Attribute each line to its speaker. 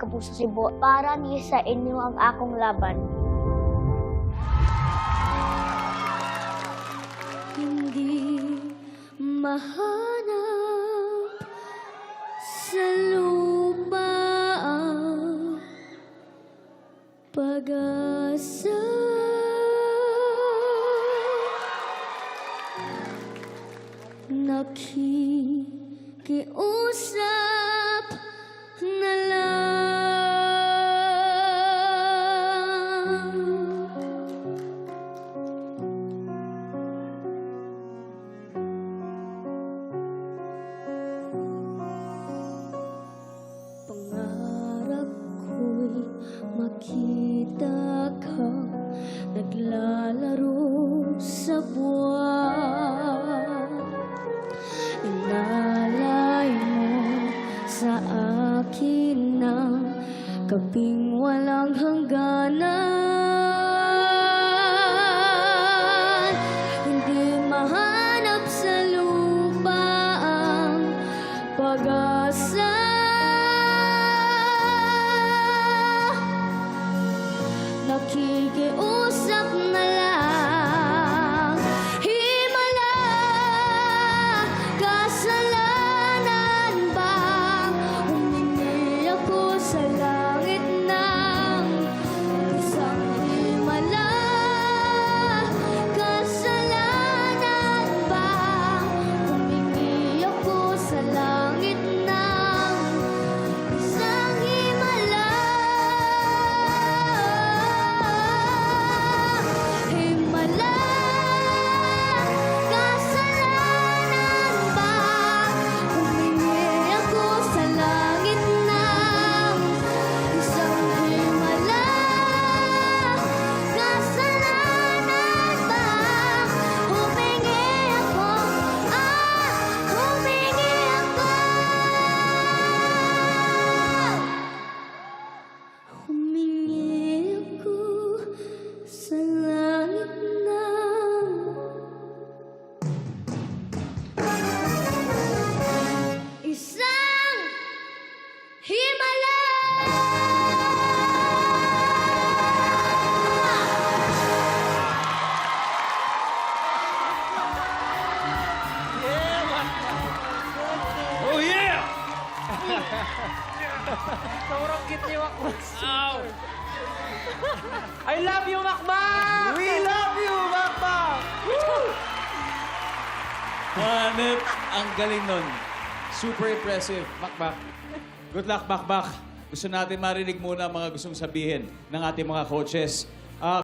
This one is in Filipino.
Speaker 1: Kapuso Cebu, para ni sa inyo ang akong laban. Hindi mahanap sa lupa ang pag-asa. Nakikiusap na lang. Pangarap ko'y makita ka naglalaro sa buwan. Inalay mo sa akin ng gabing walang hangganan. Hindi mahanap sa lupa ang pag-asa. Nakikiusap na lang. Himala, kasalanan bang humingi ako sa langit ng isang himala? Kasalanan bang humingi ako sa langit ng isang himala? Himala, kasalanan bang humingi ako sa langit ng isang himala? Kasalanan bang humingi ako? Humingi ako. Humingi ako sa langit ng isang himala!
Speaker 2: Oh, yeah!
Speaker 3: Sobrang cute ni Makmak.
Speaker 2: Ow!
Speaker 3: I love you, Makmak!
Speaker 2: We love you, Makmak! Hanep, ang galing nun. Super impressive, Makmak. Good luck, Makmak. Gusto natin marinig muna ang mga gustong sabihin ng ating mga coaches.